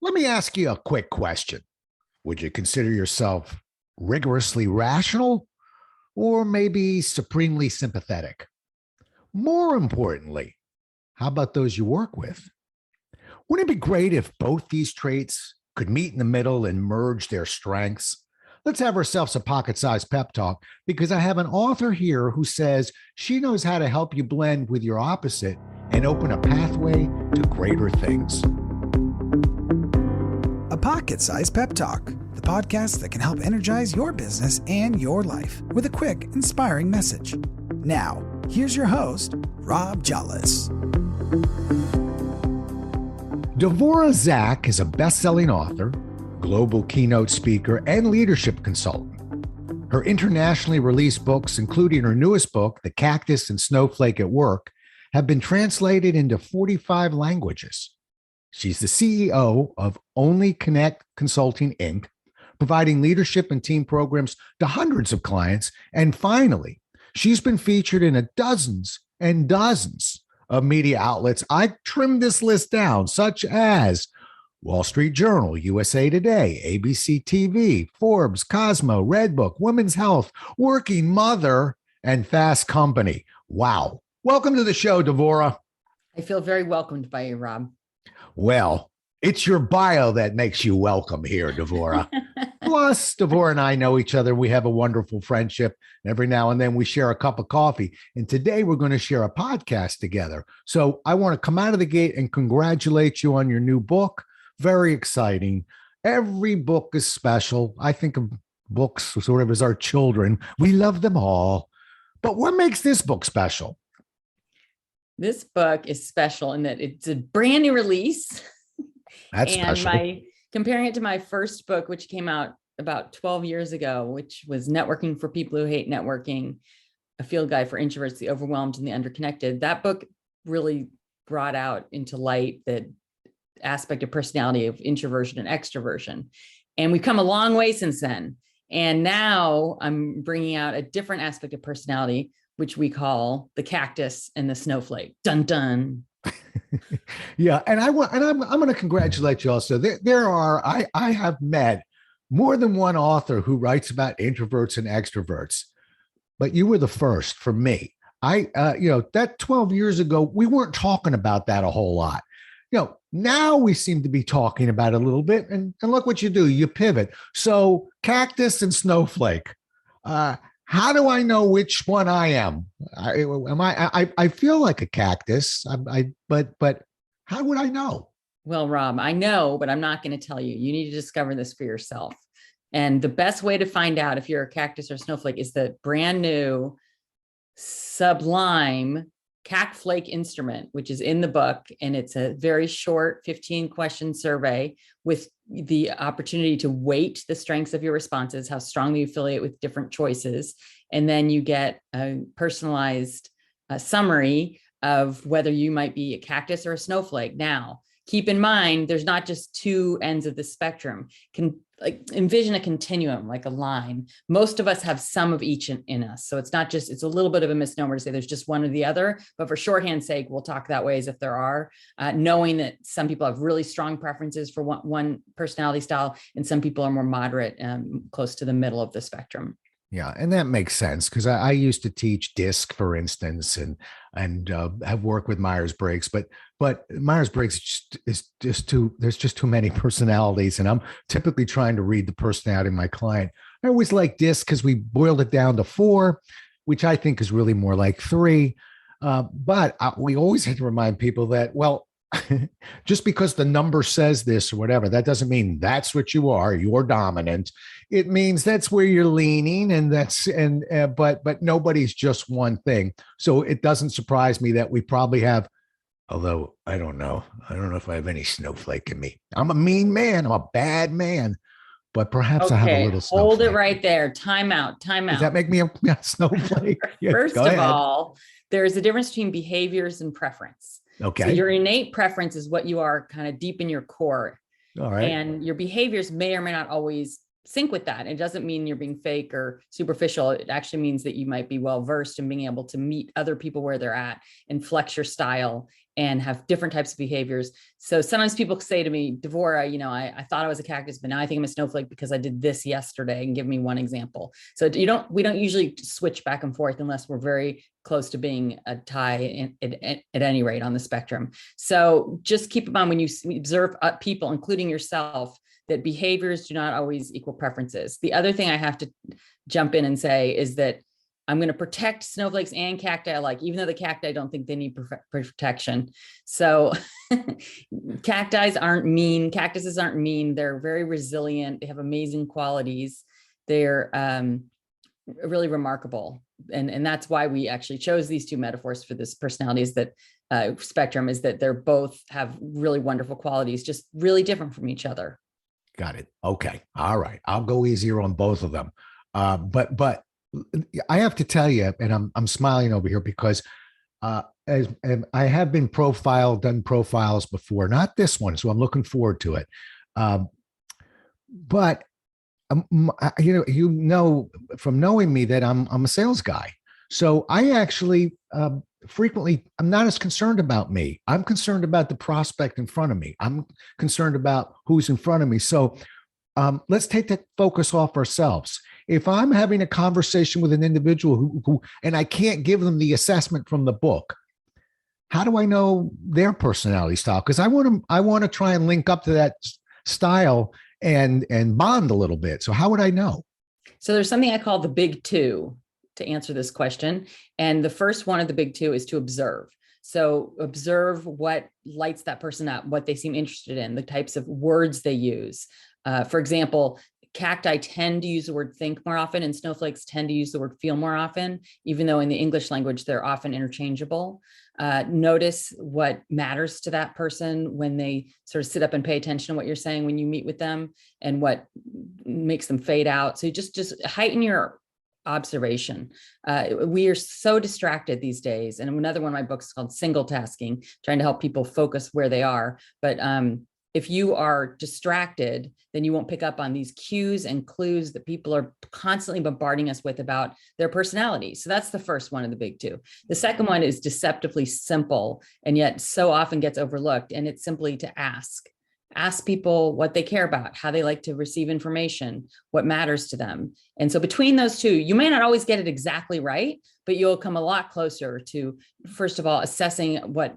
Let me ask you a quick question. Would you consider yourself rigorously rational or maybe supremely sympathetic? More importantly, how about those you work with? Wouldn't it be great if both these traits could meet in the middle and merge their strengths? Let's have ourselves a pocket-sized pep talk because I have an author here who says she knows how to help you blend with your opposite and open a pathway to greater things. A Pocket Sized Pep Talk, the podcast that can help energize your business and your life with a quick, inspiring message. Now, here's your host, Rob Jolles. Dvorah Zak is a best-selling author, global keynote speaker, and leadership consultant. Her internationally released books, including her newest book, The Cactus and Snowflake at Work, have been translated into 45 languages. She's the CEO of Only Connect Consulting, Inc., providing leadership and team programs to hundreds of clients. And finally, she's been featured in dozens and dozens of media outlets. I trimmed this list down, such as Wall Street Journal, USA Today, ABC TV, Forbes, Cosmo, Redbook, Women's Health, Working Mother, and Fast Company. Wow. Welcome to the show, Dvorah. I feel very welcomed by you, Rob. Well, it's your bio that makes you welcome here, Dvorah. Plus, Dvorah and I know each other. We have a wonderful friendship. Every now and then we share a cup of coffee. And today we're going to share a podcast together. So I want to come out of the gate and congratulate you on your new book. Very exciting. Every book is special. I think of books sort of as our children. We love them all. But what makes this book special? This book is special in that it's a brand new release. That's special. Comparing it to my first book, which came out about 12 years ago, which was Networking for People Who Hate Networking, a field guide for introverts, the overwhelmed, and the underconnected. That book really brought out into light the aspect of personality of introversion and extroversion. And we've come a long way since then. And now I'm bringing out a different aspect of personality, which we call the cactus and the snowflake. Dun dun. Yeah, and I'm going to congratulate you also. I have met more than one author who writes about introverts and extroverts, but you were the first for me. That 12 years ago, we weren't talking about that a whole lot. Now we seem to be talking about it a little bit, and look what you do. You pivot. So Cactus and Snowflake. How do I know which one I am? I feel like a cactus, but how would I know? Well, Rob, I know, but I'm not going to tell you. You need to discover this for yourself. And the best way to find out if you're a cactus or snowflake is the brand new sublime Cacflake instrument, which is in the book. And it's a very short 15-question survey with the opportunity to weight the strengths of your responses, how strongly you affiliate with different choices. And then you get a personalized summary of whether you might be a cactus or a snowflake. Now, keep in mind, there's not just two ends of the spectrum. Envision a continuum, like a line. Most of us have some of each in us. So it's a little bit of a misnomer to say there's just one or the other, but for shorthand's sake, we'll talk that way as if there are, knowing that some people have really strong preferences for one personality style, and some people are more moderate, close to the middle of the spectrum. Yeah, and that makes sense because I used to teach DISC, for instance, and have worked with Myers-Briggs, but Myers-Briggs is just there's just too many personalities, and I'm typically trying to read the personality of my client. I always like DISC because we boiled it down to 4, which I think is really more like 3. But we always have to remind people that, well, just because the number says this or whatever, that doesn't mean that's what you are. You're dominant. It means that's where you're leaning, but nobody's just one thing. So it doesn't surprise me that we probably have, although I don't know if I have any snowflake in me. I'm a mean man. I'm a bad man, but perhaps I have a little snowflake. Hold it right there. Time out. Does that make me a snowflake? First of all, there's a difference between behaviors and preference. Okay. So your innate preference is what you are kind of deep in your core. All right. And your behaviors may or may not always sync with that. It doesn't mean you're being fake or superficial. It actually means that you might be well-versed in being able to meet other people where they're at and flex your style and have different types of behaviors. So sometimes people say to me, Devorah, I thought I was a cactus, but now I think I'm a snowflake because I did this yesterday, and give me one example. So we don't usually switch back and forth unless we're very close to being a tie at any rate on the spectrum. So just keep in mind when you observe people, including yourself, that behaviors do not always equal preferences. The other thing I have to jump in and say is that I'm going to protect snowflakes and cacti alike, even though the cacti don't think they need protection. So cactuses aren't mean. They're very resilient. They have amazing qualities. They're really remarkable. And that's why we actually chose these two metaphors for this personality is that spectrum is that they're both have really wonderful qualities, just really different from each other. Got it. Okay. All right. I'll go easier on both of them. But I have to tell you, and I'm smiling over here because as I have been done profiles before, not this one, so I'm looking forward to it. But from knowing me that I'm a sales guy, so I actually frequently I'm not as concerned about me. I'm concerned about the prospect in front of me. I'm concerned about who's in front of me. So let's take the focus off ourselves. If I'm having a conversation with an individual who and I can't give them the assessment from the book, how do I know their personality style? Because I want to try and link up to that style and bond a little bit. So how would I know? So there's something I call the big two to answer this question. And the first one of the big two is to observe. So observe what lights that person up, what they seem interested in, the types of words they use. For example, cacti tend to use the word think more often, and snowflakes tend to use the word feel more often, even though in the English language, they're often interchangeable. Notice what matters to that person when they sort of sit up and pay attention to what you're saying when you meet with them, and what makes them fade out. So just heighten your observation. We are so distracted these days. And another one of my books is called Single Tasking, trying to help people focus where they are. But if you are distracted, then you won't pick up on these cues and clues that people are constantly bombarding us with about their personality. So that's the first one of the big two. The second one is deceptively simple and yet so often gets overlooked. And it's simply to ask people what they care about, how they like to receive information, what matters to them. And so between those two, you may not always get it exactly right, but you'll come a lot closer to, first of all, assessing what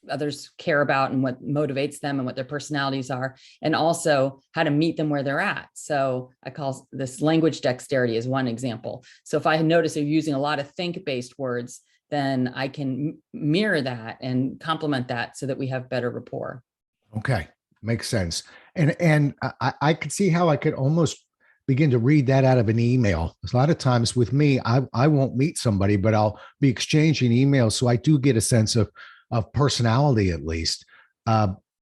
others care about and what motivates them and what their personalities are, and also how to meet them where they're at. So I call this language dexterity as one example. So if I notice you're using a lot of think-based words, then I can mirror that and complement that so that we have better rapport. Okay. Makes sense. And I could see how I could almost begin to read that out of an email. A lot of times with me, I won't meet somebody, but I'll be exchanging emails. So I do get a sense of personality at least.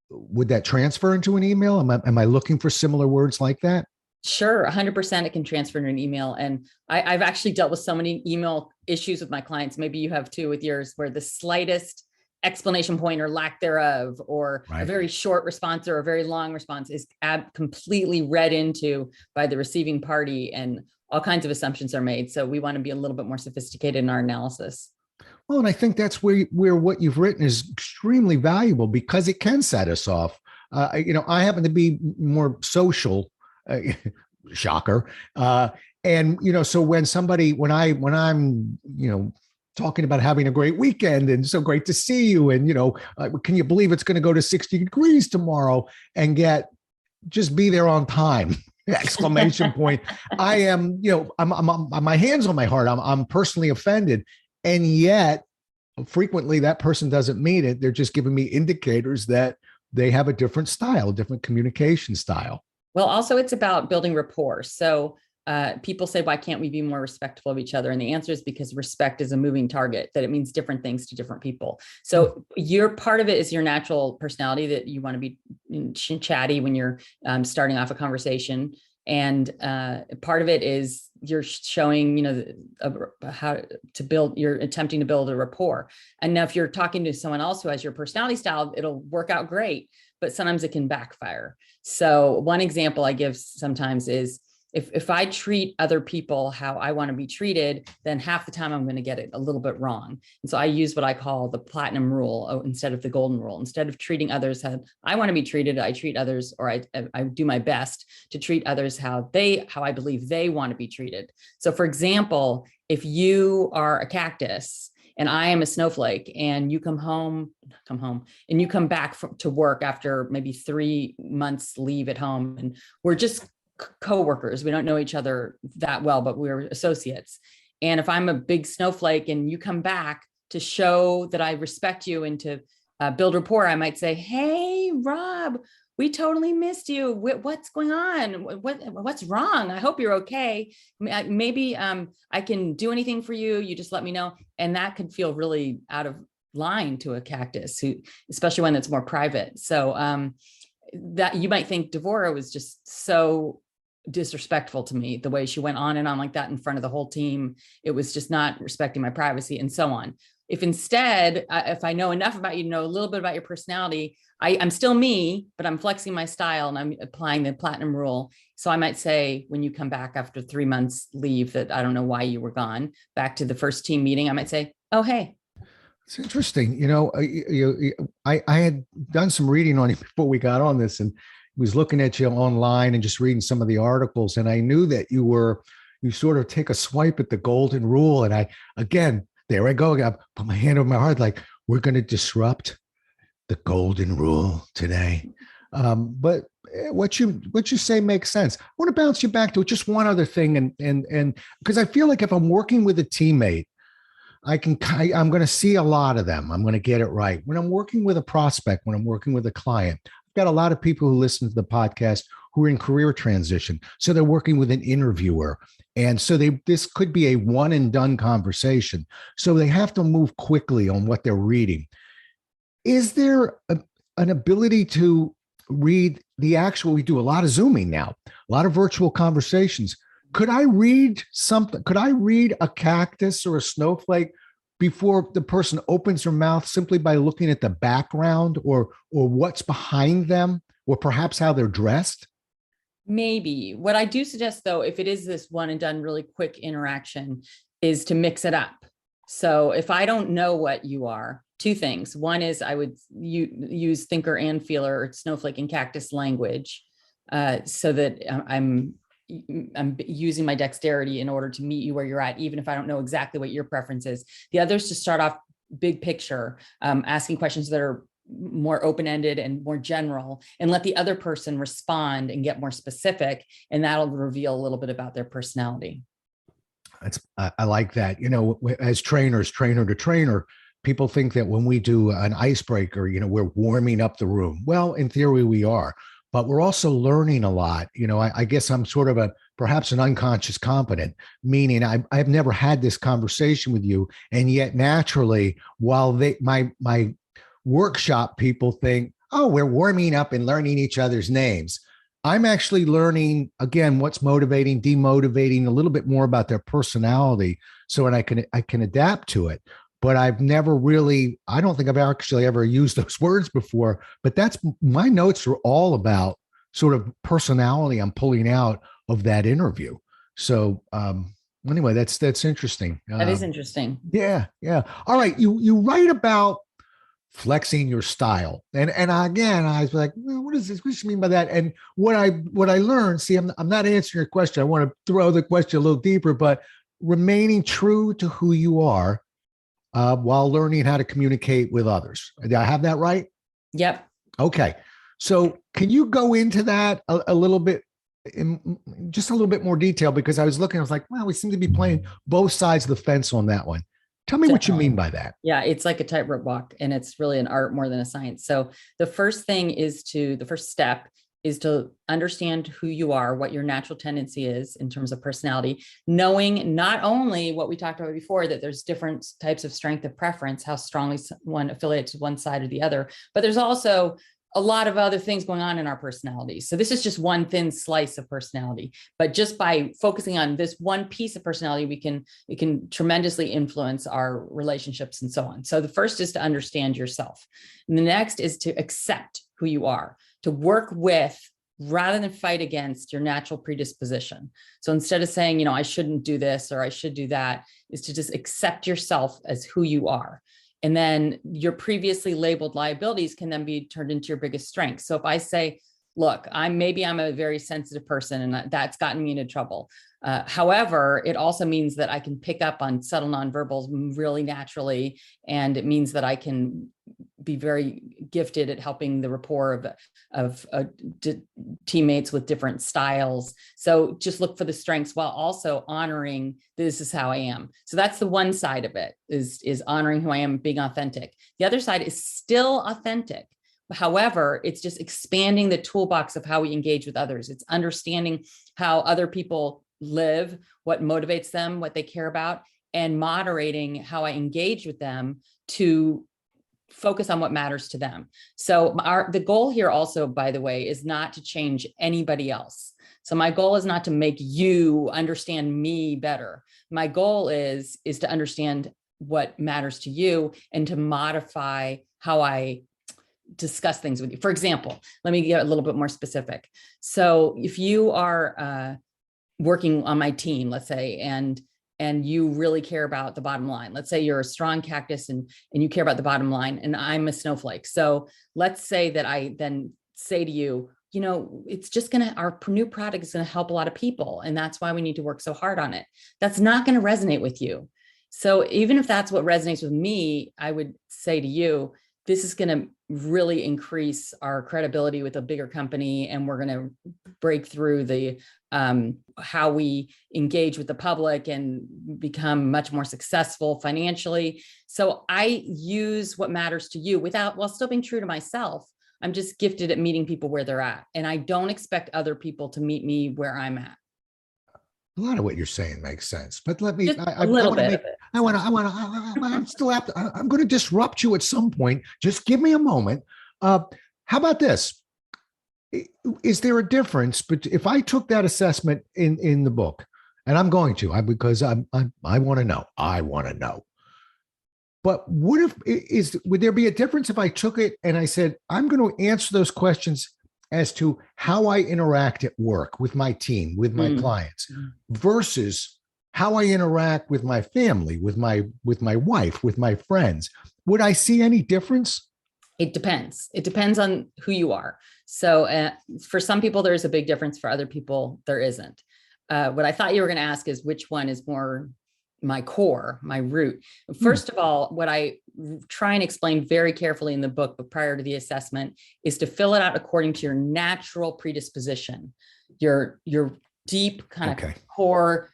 Would that transfer into an email? Am I looking for similar words like that? Sure, 100% it can transfer into an email. And I've actually dealt with so many email issues with my clients. Maybe you have too with yours, where the slightest explanation point or lack thereof, or a very short response or a very long response is completely read into by the receiving party, and all kinds of assumptions are made. So we want to be a little bit more sophisticated in our analysis. Well, and I think that's where what you've written is extremely valuable, because it can set us off. I happen to be more social, shocker. And, so when I'm, talking about having a great weekend and so great to see you, and, can you believe it's going to go to 60 degrees tomorrow, and just be there on time. Exclamation point. I am, I'm my hands on my heart. I'm personally offended. And yet frequently that person doesn't mean it. They're just giving me indicators that they have a different style, different communication style. Well, also it's about building rapport. So people say, why can't we be more respectful of each other? And the answer is because respect is a moving target, that it means different things to different people. So your part of it is your natural personality, that you want to be chatty when you're starting off a conversation. And part of it is you're showing, how to build, you're attempting to build a rapport. And now if you're talking to someone else who has your personality style, it'll work out great, but sometimes it can backfire. So one example I give sometimes is, if I treat other people how I want to be treated, then half the time I'm going to get it a little bit wrong. And so I use what I call the platinum rule instead of the golden rule. Instead of treating others how I want to be treated, I treat others, or I do my best to treat others how I believe they want to be treated. So for example, if you are a cactus and I am a snowflake, and you come home, and you come back to work after maybe 3 months leave at home, and we're just coworkers. We don't know each other that well, but we're associates. And if I'm a big snowflake and you come back to show that I respect you and to build rapport, I might say, "Hey, Rob, we totally missed you. What's going on? What's wrong? I hope you're okay. Maybe I can do anything for you. You just let me know." And that could feel really out of line to a cactus, especially when it's more private. So that you might think Devora was just so disrespectful to me, the way she went on and on like that in front of the whole team. It was just not respecting my privacy and so on. If instead, if I know enough about you to know a little bit about your personality, I'm still me, but I'm flexing my style and I'm applying the platinum rule. So I might say, when you come back after 3 months leave, that I don't know why you were gone, back to the first team meeting, I might say, "Oh, hey." It's interesting. I had done some reading on you before we got on this, and was looking at you online and just reading some of the articles. And I knew that you sort of take a swipe at the golden rule. And there I go. I put my hand over my heart, like, we're going to disrupt the golden rule today. But what you say makes sense. I want to bounce you back to just one other thing. And because I feel like if I'm working with a teammate, I'm going to see a lot of them. I'm going to get it right. When I'm working with a prospect, when I'm working with a client, I've got a lot of people who listen to the podcast who are in career transition. So they're working with an interviewer. And so this could be a one and done conversation. So they have to move quickly on what they're reading. Is there an ability to read we do a lot of Zooming now, a lot of virtual conversations. Could I read something? Could I read a cactus or a snowflake before the person opens their mouth, simply by looking at the background or what's behind them, or perhaps how they're dressed? Maybe. What I do suggest, though, if it is this one and done really quick interaction, is to mix it up. So if I don't know what you are, two things. One is I would use thinker and feeler, or snowflake and cactus language, so that I'm using my dexterity in order to meet you where you're at, even if I don't know exactly what your preference is. The other is to start off big picture, asking questions that are more open-ended and more general, and let the other person respond and get more specific. And that'll reveal a little bit about their personality. I like that. As trainers, trainer to trainer, people think that when we do an icebreaker, we're warming up the room. Well, in theory, we are. But we're also learning a lot. I guess I'm sort of perhaps an unconscious competent, meaning I've never had this conversation with you. And yet naturally, while my workshop people think, "Oh, we're warming up and learning each other's names," I'm actually learning, again, what's motivating, demotivating, a little bit more about their personality, so I can adapt to it. But I don't think I've actually ever used those words before, but my notes are all about sort of personality I'm pulling out of that interview. So anyway, that's interesting. That is interesting. Yeah. Yeah. All right. You write about flexing your style. And again, I was like, well, what does you mean by that? And what I learned, see, I'm not answering your question. I want to throw the question a little deeper, but remaining true to who you are, while learning how to communicate with others. Did I have that right? Yep. Okay. So can you go into that a little bit, in just a little bit more detail? Because I was like, well, we seem to be playing both sides of the fence on that one. Tell me what you mean by that. Yeah, it's like a tightrope walk, and it's really an art more than a science. So the first step is to understand who you are, what your natural tendency is in terms of personality, knowing not only what we talked about before, that there's different types of strength of preference, how strongly one affiliates to one side or the other, but there's also a lot of other things going on in our personality. So this is just one thin slice of personality, but just by focusing on this one piece of personality, we can tremendously influence our relationships and so on. So the first is to understand yourself. And the next is to accept who you are, to work with rather than fight against your natural predisposition. So instead of saying, I shouldn't do this or I should do that, is to just accept yourself as who you are. And then your previously labeled liabilities can then be turned into your biggest strength. So if I say, look, I'm a very sensitive person and that's gotten me into trouble. However, it also means that I can pick up on subtle nonverbals really naturally. And it means that I can be very gifted at helping the rapport of teammates with different styles. So just look for the strengths while also honoring this is how I am. So that's the one side of it is honoring who I am, being authentic. The other side is still authentic. However, it's just expanding the toolbox of how we engage with others. It's understanding how other people live, what motivates them, what they care about, and moderating how I engage with them to focus on what matters to them. So the goal here also, by the way, is not to change anybody else. So my goal is not to make you understand me better. My goal is to understand what matters to you and to modify how I discuss things with you. For example, let me get a little bit more specific. So if you are working on my team, let's say, and you really care about the bottom line. Let's say you're a strong cactus and you care about the bottom line, and I'm a snowflake. So let's say that I then say to you, it's just our new product is going to help a lot of people. And that's why we need to work so hard on it. That's not going to resonate with you. So even if that's what resonates with me, I would say to you, this is going to really increase our credibility with a bigger company. And we're going to break through the how we engage with the public and become much more successful financially. So I use what matters to you while still being true to myself. I'm just gifted at meeting people where they're at. And I don't expect other people to meet me where I'm at. A lot of what you're saying makes sense, but let me, Just a little bit of it. I'm going to disrupt you at some point. Just give me a moment. How about this? Is there a difference? But if I took that assessment in the book, and I'm going to, because I want to know, but would there be a difference if I took it and I said, I'm going to answer those questions as to how I interact at work with my team, with my clients, versus how I interact with my family, with my wife, with my friends? Would I see any difference? It depends. It depends on who you are. So for some people, there's a big difference. For other people, there isn't. What I thought you were going to ask is which one is more my core, my root. First of all, what I try and explain very carefully in the book, but prior to the assessment, is to fill it out according to your natural predisposition, your deep kind of core,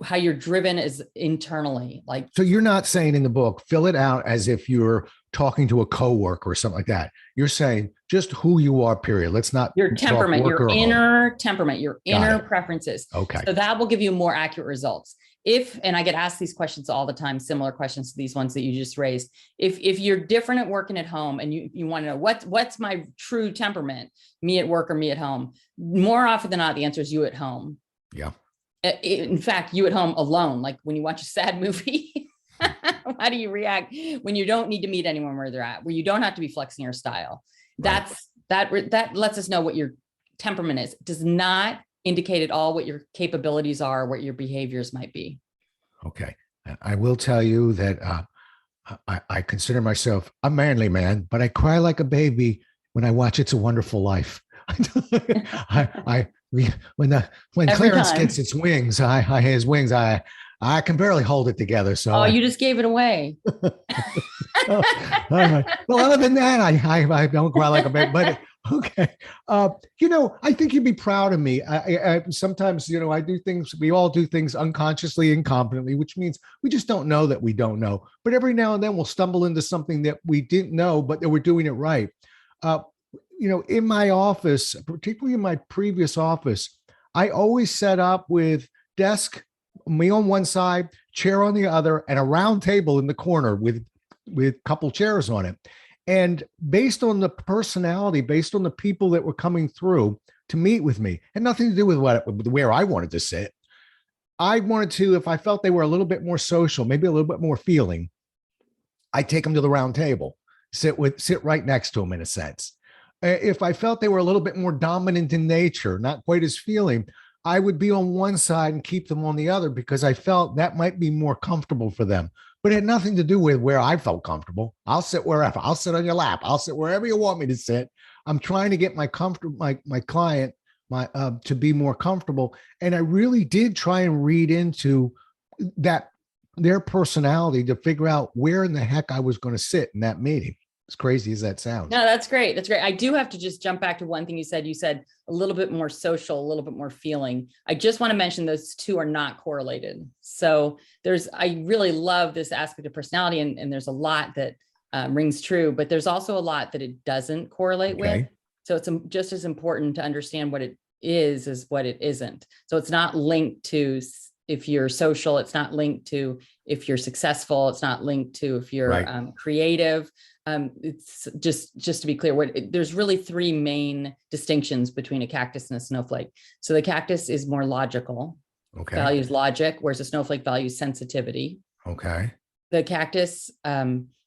how you're driven is internally. So you're not saying in the book, fill it out as if you're talking to a coworker or something like that. You're saying just who you are, period. Let's not your temperament, your inner temperament, your inner preferences. Okay. So that will give you more accurate results. And I get asked these questions all the time, similar questions to these ones that you just raised. If you're different at work and at home, and you want to know what's my true temperament, me at work or me at home, more often than not, the answer is you at home. Yeah. In fact, you at home alone, like when you watch a sad movie, how do you react when you don't need to meet anyone where they're at, where you don't have to be flexing your style? Right. That lets us know what your temperament is. It does not indicate at all what your capabilities are, what your behaviors might be. Okay. I will tell you that I consider myself a manly man, but I cry like a baby when I watch It's a Wonderful Life. When Clarence gets his wings, his wings, I can barely hold it together. So you just gave it away. Well, other than that, I don't cry like a baby, but okay. I think you'd be proud of me. I sometimes, I do things, we all do things unconsciously, incompetently, which means we just don't know that we don't know. But every now and then we'll stumble into something that we didn't know, but that we're doing it right. In my office, particularly in my previous office, I always set up with desk, me on one side, chair on the other, and a round table in the corner with a couple chairs on it. And based on the personality, based on the people that were coming through to meet with me, had nothing to do with where I wanted to sit. I wanted to, if I felt they were a little bit more social, maybe a little bit more feeling, I'd take them to the round table, sit right next to them in a sense. If I felt they were a little bit more dominant in nature, not quite as feeling, I would be on one side and keep them on the other because I felt that might be more comfortable for them. But it had nothing to do with where I felt comfortable. I'll sit wherever. I'll sit on your lap. I'll sit wherever you want me to sit. I'm trying to get my client to be more comfortable. And I really did try and read into that their personality to figure out where in the heck I was going to sit in that meeting. As crazy as that sounds. No, that's great. That's great. I do have to just jump back to one thing you said. You said a little bit more social, a little bit more feeling. I just want to mention those two are not correlated. So I really love this aspect of personality, and there's a lot that rings true, but there's also a lot that it doesn't correlate with. So it's just as important to understand what it is as what it isn't. So it's not linked to if you're social, it's not linked to if you're successful, it's not linked to if you're creative. It's just to be clear, there's really three main distinctions between a cactus and a snowflake. So the cactus is more logical, values logic, whereas a snowflake values sensitivity. The cactus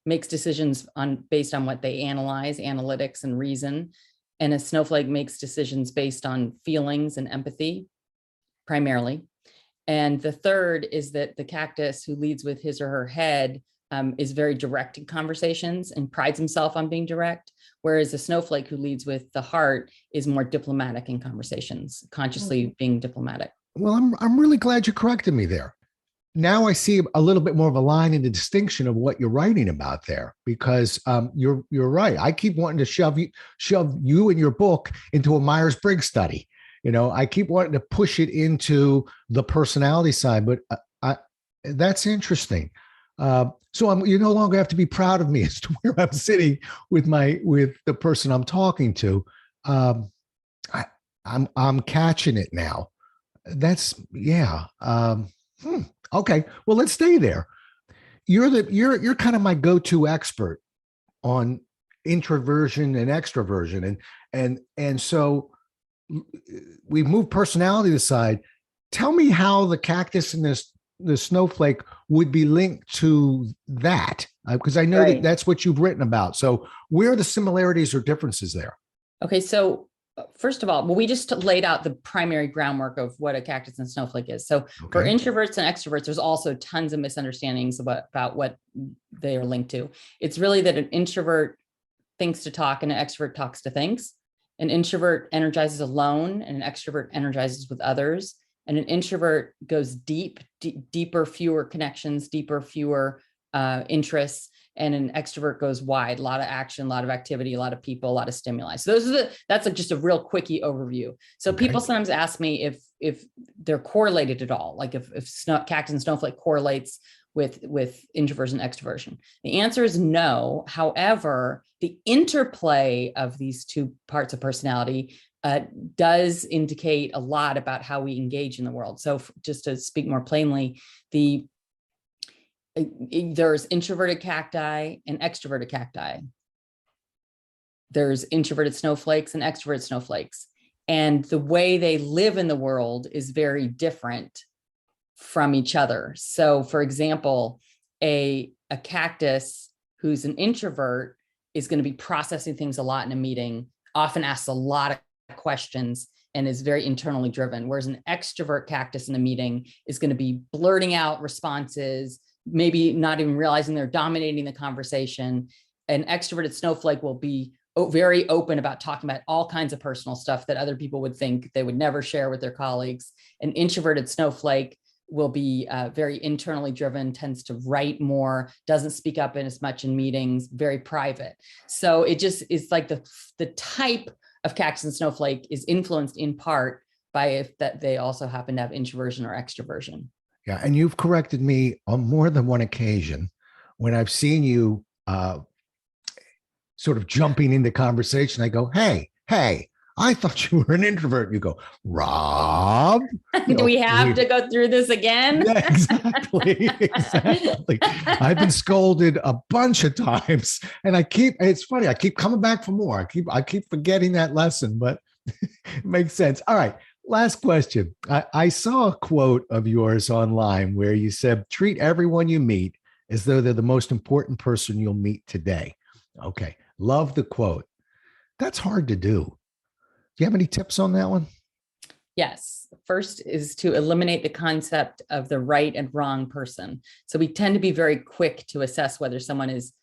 makes decisions based on what they analyze, analytics and reason. And a snowflake makes decisions based on feelings and empathy, primarily. And the third is that the cactus, who leads with his or her head, is very direct in conversations and prides himself on being direct, whereas a snowflake who leads with the heart is more diplomatic in conversations, consciously being diplomatic. Well, I'm really glad you corrected me there. Now I see a little bit more of a line in the distinction of what you're writing about there, because you're right. I keep wanting to shove you and your book into a Myers-Briggs study. I keep wanting to push it into the personality side, but that's interesting. So you no longer have to be proud of me as to where I'm sitting with the person I'm talking to. I'm catching it now. That's okay. Well, let's stay there. You're kind of my go-to expert on introversion and extroversion, and so we've moved personality aside. Tell me how the cactus and the snowflake would be linked to that, because I know that that's what you've written about. So where are the similarities or differences there? Okay. So first of all, we just laid out the primary groundwork of what a cactus and snowflake is. So for introverts and extroverts, there's also tons of misunderstandings about what they are linked to. It's really that an introvert thinks to talk and an extrovert talks to things. An introvert energizes alone and an extrovert energizes with others. And an introvert goes deeper, fewer connections, deeper, fewer interests. And an extrovert goes wide, a lot of action, a lot of activity, a lot of people, a lot of stimuli. So that's just a real quickie overview. So people sometimes ask me if they're correlated at all, like if cactus and snowflake correlates with introversion and extroversion. The answer is no. However, the interplay of these two parts of personality does indicate a lot about how we engage in the world. So just to speak more plainly, there's introverted cacti and extroverted cacti. There's introverted snowflakes and extroverted snowflakes. And the way they live in the world is very different from each other. So for example, a cactus who's an introvert is going to be processing things a lot in a meeting, often asks a lot of questions, and is very internally driven. Whereas an extrovert cactus in a meeting is going to be blurting out responses, maybe not even realizing they're dominating the conversation. An extroverted snowflake will be very open about talking about all kinds of personal stuff that other people would think they would never share with their colleagues. An introverted snowflake will be very internally driven, tends to write more, doesn't speak up in as much in meetings, very private. So it just is like the type of cactus and snowflake is influenced in part by that they also happen to have introversion or extroversion. Yeah, and you've corrected me on more than one occasion when I've seen you sort of jumping into conversation. I go, hey, I thought you were an introvert. You go, Rob. Do we have to go through this again? Yeah, exactly. I've been scolded a bunch of times, and it's funny, I keep coming back for more. I keep forgetting that lesson, but it makes sense. All right. Last question. I saw a quote of yours online where you said, treat everyone you meet as though they're the most important person you'll meet today. Okay. Love the quote. That's hard to do. Do you have any tips on that one? Yes. First is to eliminate the concept of the right and wrong person. So we tend to be very quick to assess whether someone is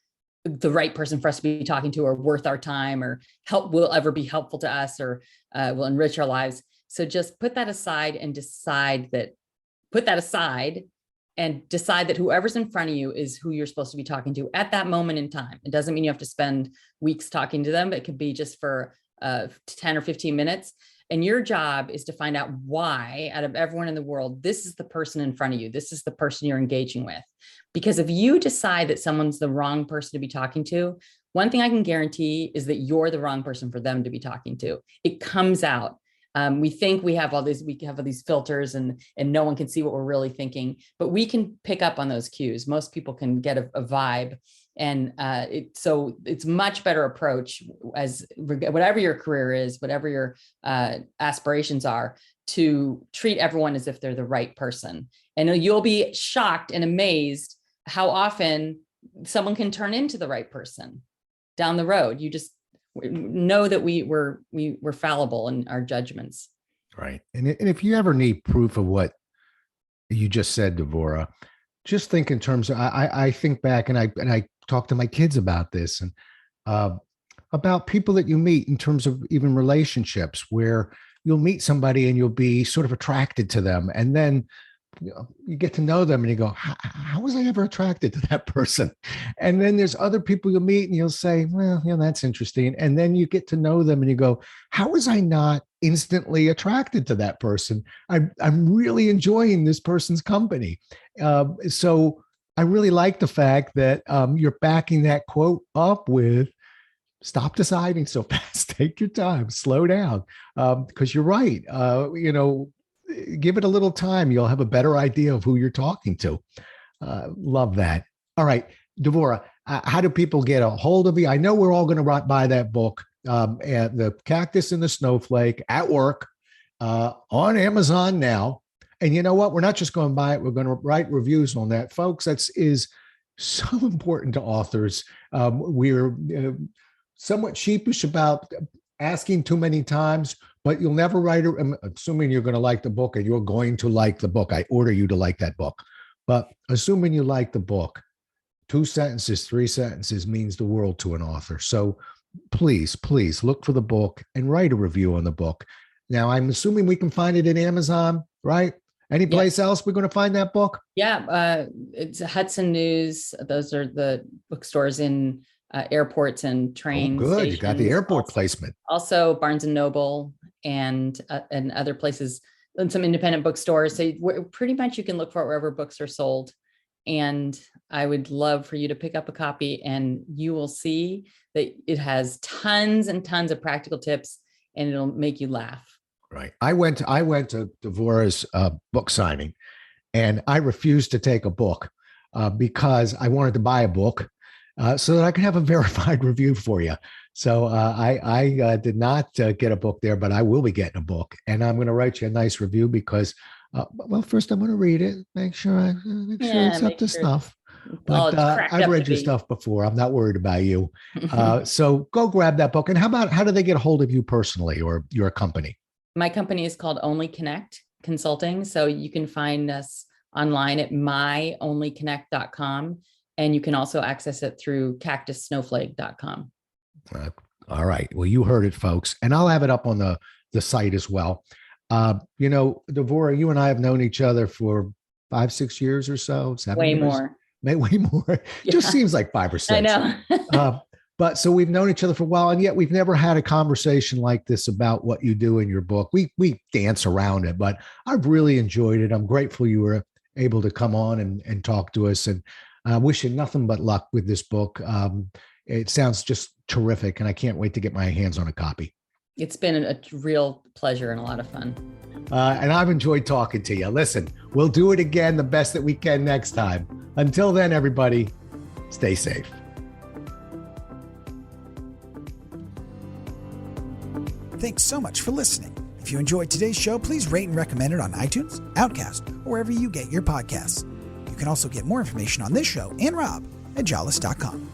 the right person for us to be talking to, or worth our time, or will ever be helpful to us, or will enrich our lives. So just put that aside and decide that whoever's in front of you is who you're supposed to be talking to at that moment in time. It doesn't mean you have to spend weeks talking to them, but it could be just for 10 or 15 minutes. And your job is to find out why, out of everyone in the world, this is the person in front of you. This is the person you're engaging with. Because if you decide that someone's the wrong person to be talking to, one thing I can guarantee is that you're the wrong person for them to be talking to. It comes out. We think we have all these filters and no one can see what we're really thinking, but we can pick up on those cues. Most people can get a vibe. And so it's much better approach, as whatever your career is, whatever your aspirations are, to treat everyone as if they're the right person. And you'll be shocked and amazed how often someone can turn into the right person down the road. You just know that we're fallible in our judgments. Right. And if you ever need proof of what you just said, Devorah, just think in terms of, I think back and I talk to my kids about this, and about people that you meet in terms of even relationships, where you'll meet somebody and you'll be sort of attracted to them. And then you get to know them and you go, how was I ever attracted to that person? And then there's other people you'll meet and you'll say, well, that's interesting. And then you get to know them and you go, how was I not instantly attracted to that person? I'm really enjoying this person's company. So I really like the fact that you're backing that quote up with, stop deciding so fast, take your time, slow down. Because you're right. Give it a little time. You'll have a better idea of who you're talking to. Love that. All right, Devorah, how do people get a hold of you? I know we're all going to buy that book, the Cactus and the Snowflake, at work, on Amazon now. And you know what? We're not just going to buy it. We're going to write reviews on that. Folks, that is so important to authors. We're somewhat sheepish about asking too many times, but you'll never write it, assuming you're going to like the book, and you're going to like the book. I order you to like that book. But assuming you like the book, 2 sentences, 3 sentences means the world to an author. So please look for the book and write a review on the book. Now, I'm assuming we can find it in Amazon, right? Any place else we're going to find that book? Yeah, it's Hudson News. Those are the bookstores in airports and train good. stations. You got the airport placement. Also Barnes and Noble and other places, and some independent bookstores. So pretty much you can look for it wherever books are sold. And I would love for you to pick up a copy, and you will see that it has tons and tons of practical tips, and it'll make you laugh. Right. I went to Devorah's book signing, and I refused to take a book because I wanted to buy a book so that I could have a verified review for you. So I did not get a book there, but I will be getting a book, and I'm going to write you a nice review because, first I'm going to read it, make sure it's up to snuff. But I've read your stuff before. I'm not worried about you. So go grab that book. And how do they get a hold of you personally, or your company? My company is called Only Connect Consulting. So you can find us online at myonlyconnect.com. And you can also access it through cactussnowflake.com. All right. Well, you heard it, folks. And I'll have it up on the site as well. Devorah, you and I have known each other for 5-6 years or so. 7 Way years. More. Way more. It just seems like 5 or 6. I know. But so we've known each other for a while, and yet we've never had a conversation like this about what you do in your book. We dance around it, but I've really enjoyed it. I'm grateful you were able to come on and talk to us, and I wish you nothing but luck with this book. It sounds just terrific, and I can't wait to get my hands on a copy. It's been a real pleasure and a lot of fun. And I've enjoyed talking to you. Listen, we'll do it again the best that we can next time. Until then, everybody, stay safe. Thanks so much for listening. If you enjoyed today's show, please rate and recommend it on iTunes, Outcast, or wherever you get your podcasts. You can also get more information on this show and Rob at jollis.com.